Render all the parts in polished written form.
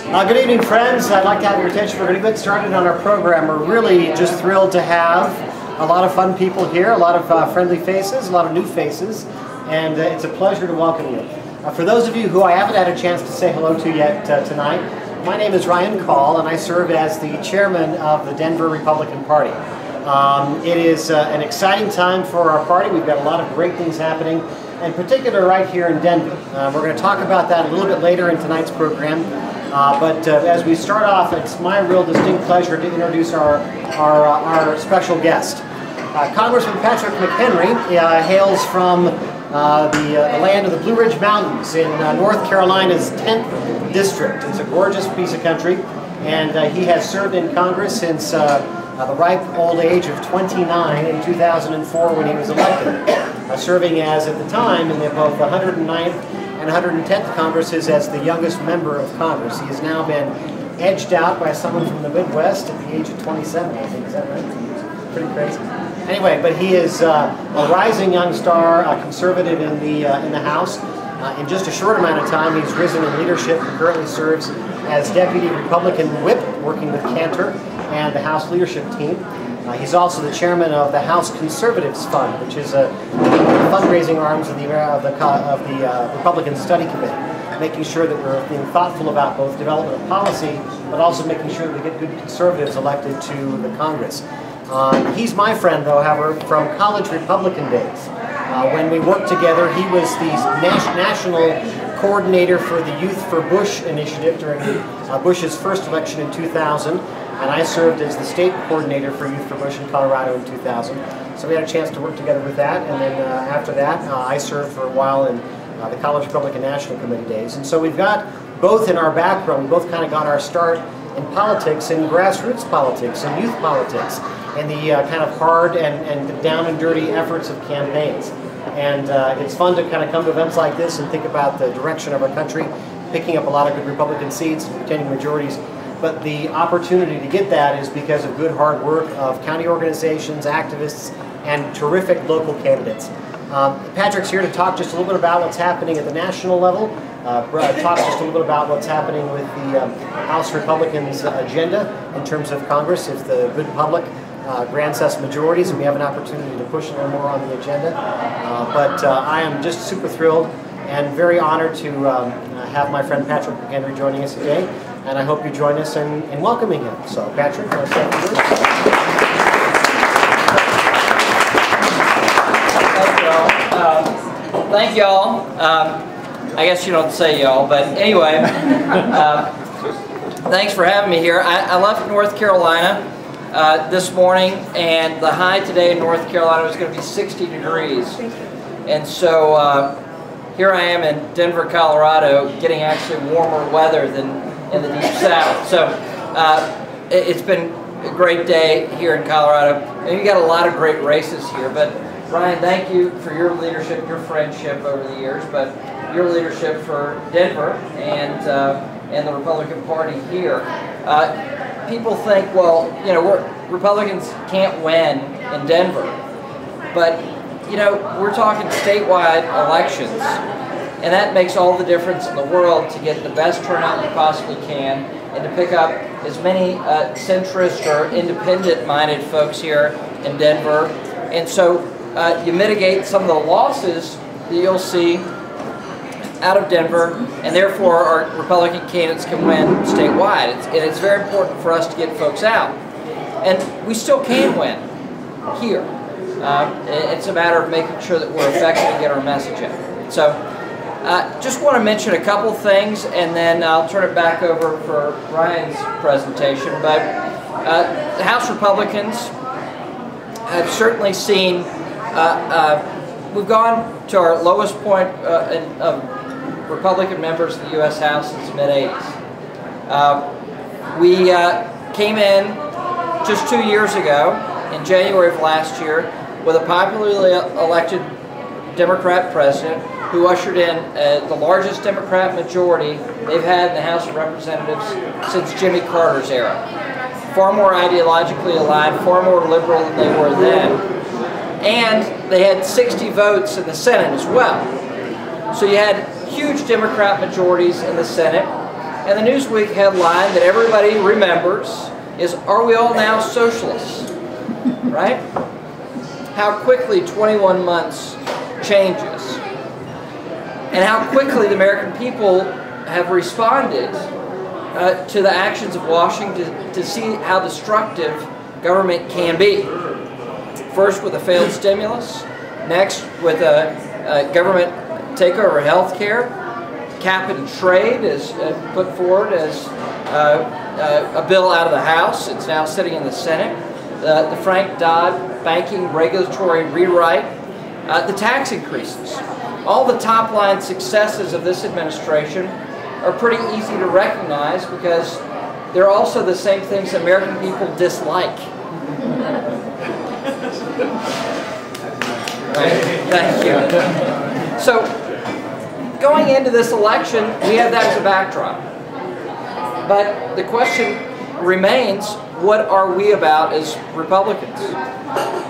Good evening, friends. I'd like to have your attention. We're going to get started on our program. We're really just thrilled to have a lot of fun people here, a lot of friendly faces, a lot of new faces, and it's a pleasure to welcome you. For those of you who I haven't had a chance to say hello to yet tonight, my name is Ryan Call, and I serve as the chairman of the Denver Republican Party. It is an exciting time for our party. We've got a lot of great things happening, in particular right here in Denver. We're going to talk about that a little bit later in tonight's program. But as we start off, it's my real distinct pleasure to introduce our special guest. Congressman Patrick McHenry hails from the land of the Blue Ridge Mountains in North Carolina's 10th district. It's a gorgeous piece of country, and he has served in Congress since the ripe old age of 29 in 2004 when he was elected, serving as, at the time, in both the 109th and 110th Congresses as the youngest member of Congress. He has now been edged out by someone from the Midwest at the age of 27, I think. Is that right? Pretty crazy. Anyway, but he is a rising young star, a conservative in the House. In just a short amount of time, he's risen in leadership and currently serves as Deputy Republican Whip, working with Cantor and the House leadership team. He's also the chairman of the House Conservatives Fund, which is a fundraising arms of the Republican Study Committee, making sure that we're being thoughtful about both development of policy, but also making sure that we get good conservatives elected to the Congress. He's my friend, though, however, from college Republican days. When we worked together, he was the national coordinator for the Youth for Bush initiative during Bush's first election in 2000. And I served as the state coordinator for Youth for Bush in Colorado in 2000. So we had a chance to work together with that. And then after that, I served for a while in the College Republican National Committee days. And so we've got both in our background, we both kind of got our start in politics, in grassroots politics, and youth politics, and the kind of hard and the down and dirty efforts of campaigns. And it's fun to kind of come to events like this and think about the direction of our country, picking up a lot of good Republican seats, obtaining majorities. But the opportunity to get that is because of good hard work of county organizations, activists, and terrific local candidates. Patrick's here to talk just a little bit about what's happening at the national level, talk just a little bit about what's happening with the House Republicans' agenda in terms of Congress, if the good public grants us majorities and we have an opportunity to push a little more on the agenda. But I am just super thrilled and very honored to have my friend Patrick McHenry joining us today. And I hope you join us in welcoming him. So, Patrick, want to say a few words? Thank y'all. I guess you don't say y'all, but anyway, thanks for having me here. I left North Carolina this morning, and the high today in North Carolina was going to be 60 degrees. And so here I am in Denver, Colorado, getting actually warmer weather than in the deep south. So it's been a great day here in Colorado. And you got a lot of great races here. But Ryan, thank you for your leadership, your friendship over the years, but your leadership for Denver and the Republican Party here. People think, well, you know, Republicans can't win in Denver, but you know, we're talking statewide elections. And that makes all the difference in the world to get the best turnout you possibly can and to pick up as many centrist or independent-minded folks here in Denver. And so you mitigate some of the losses that you'll see out of Denver, and therefore our Republican candidates can win statewide. And it's very important for us to get folks out. And we still can win here. It's a matter of making sure that we're effective and get our message out. So just want to mention a couple things, and then I'll turn it back over for Ryan's presentation. But the House Republicans have certainly seen, we've gone to our lowest point of Republican members in the U.S. House since the mid-'80s. We came in just 2 years ago, in January of last year, with a popularly elected Democrat president who ushered in the largest Democrat majority they've had in the House of Representatives since Jimmy Carter's era. Far more ideologically aligned, far more liberal than they were then. And they had 60 votes in the Senate as well. So you had huge Democrat majorities in the Senate, And the Newsweek headline that everybody remembers is, "Are we all now socialists?" Right? How quickly 21 months changes. And how quickly the American people have responded to the actions of Washington to see how destructive government can be. First with a failed stimulus, next with a government takeover of health care, cap and trade is put forward as a bill out of the House. It's now sitting in the Senate. The Frank Dodd banking regulatory rewrite, the tax increases. All the top-line successes of this administration are pretty easy to recognize because they're also the same things American people dislike. Right? Thank you. So, going into this election, we have that as a backdrop. But the question remains, what are we about as Republicans?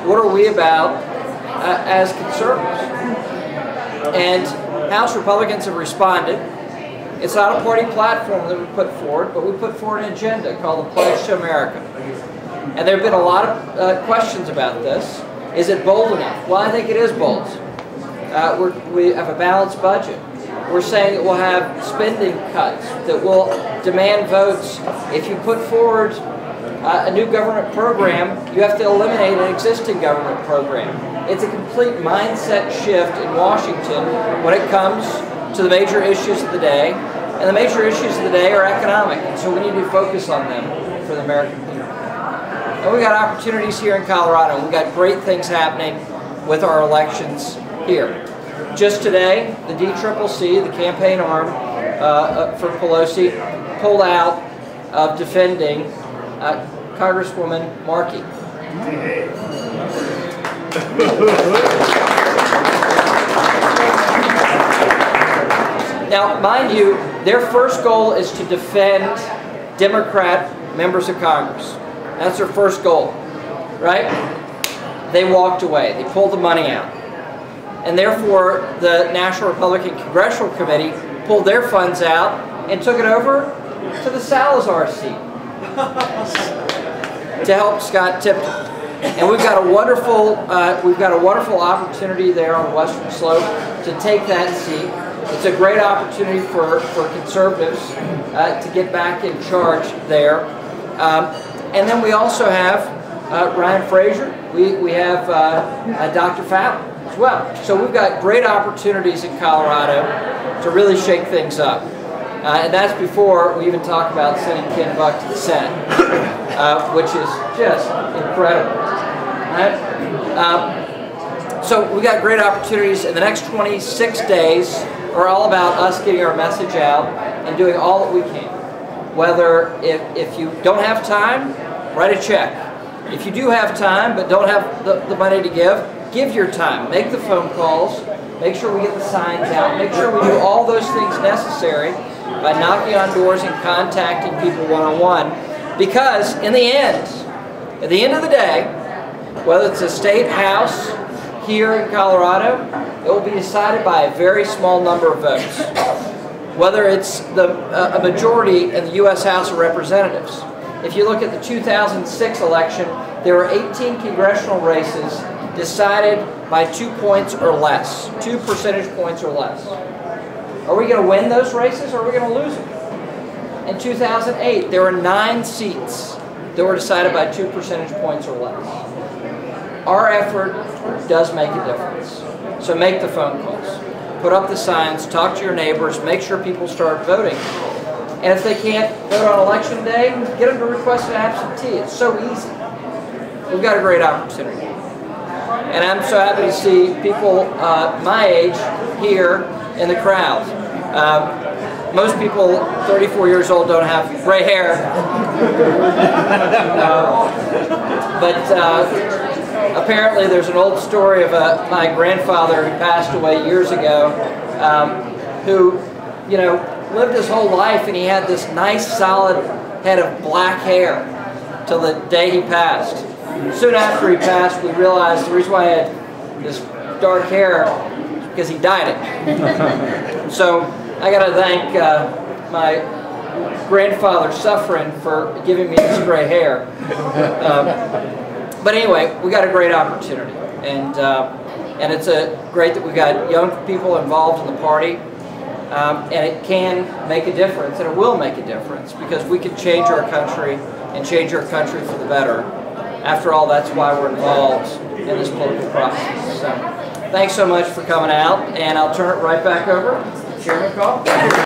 What are we about as conservatives? And House Republicans have responded. It's not a party platform that we put forward, but we put forward an agenda called the Pledge to America. And there have been a lot of questions about this. Is it bold enough? Well, I think it is bold. We have a balanced budget. We're saying that we'll have spending cuts, that we'll demand votes. If you put forward a new government program, you have to eliminate an existing government program. It's a complete mindset shift in Washington when it comes to the major issues of the day. And the major issues of the day are economic, and so we need to focus on them for the American people. And we've got opportunities here in Colorado. We've got great things happening with our elections here. Just today, the DCCC, the campaign arm for Pelosi, pulled out of defending Congresswoman Markey. Now, mind you, their first goal is to defend Democrat members of Congress. That's their first goal, right? They walked away. They pulled the money out. And therefore, the National Republican Congressional Committee pulled their funds out and took it over to the Salazar seat to help Scott Tipton. And we've got a wonderful opportunity there on the Western Slope to take that seat. It's a great opportunity for conservatives to get back in charge there. And then we also have Ryan Frazier. We have Dr. Fallon as well. So we've got great opportunities in Colorado to really shake things up. And that's before we even talk about sending Ken Buck to the Senate, which is just incredible. Right? So we've got great opportunities. In the next 26 days are all about us getting our message out and doing all that we can. Whether if you don't have time, write a check. If you do have time but don't have the money to give your time. Make the phone calls. Make sure we get the signs out. Make sure we do all those things necessary by knocking on doors and contacting people one-on-one. Because at the end of the day, whether it's a state house here in Colorado, it will be decided by a very small number of votes. Whether it's a majority in the U.S. House of Representatives. If you look at the 2006 election, there were 18 congressional races decided by 2 points or less, 2 percentage points or less. Are we going to win those races or are we going to lose them? In 2008, there were 9 seats that were decided by 2 percentage points or less. Our effort does make a difference. So make the phone calls. Put up the signs, talk to your neighbors, make sure people start voting. And if they can't vote on election day, get them to request an absentee. It's so easy. We've got a great opportunity. And I'm so happy to see people my age here in the crowd. Most people 34 years old don't have gray hair. Apparently there's an old story of my grandfather who passed away years ago, who, you know, lived his whole life and he had this nice solid head of black hair till the day he passed. Soon after he passed, we realized the reason why he had this dark hair is because he dyed it. So I got to thank my grandfather suffering for giving me this gray hair. But anyway, we got a great opportunity, and it's great that we got young people involved in the party, and it can make a difference, and it will make a difference, because we can change our country and change our country for the better. After all, that's why we're involved in this political process. So, thanks so much for coming out, and I'll turn it right back over to Chairman Call.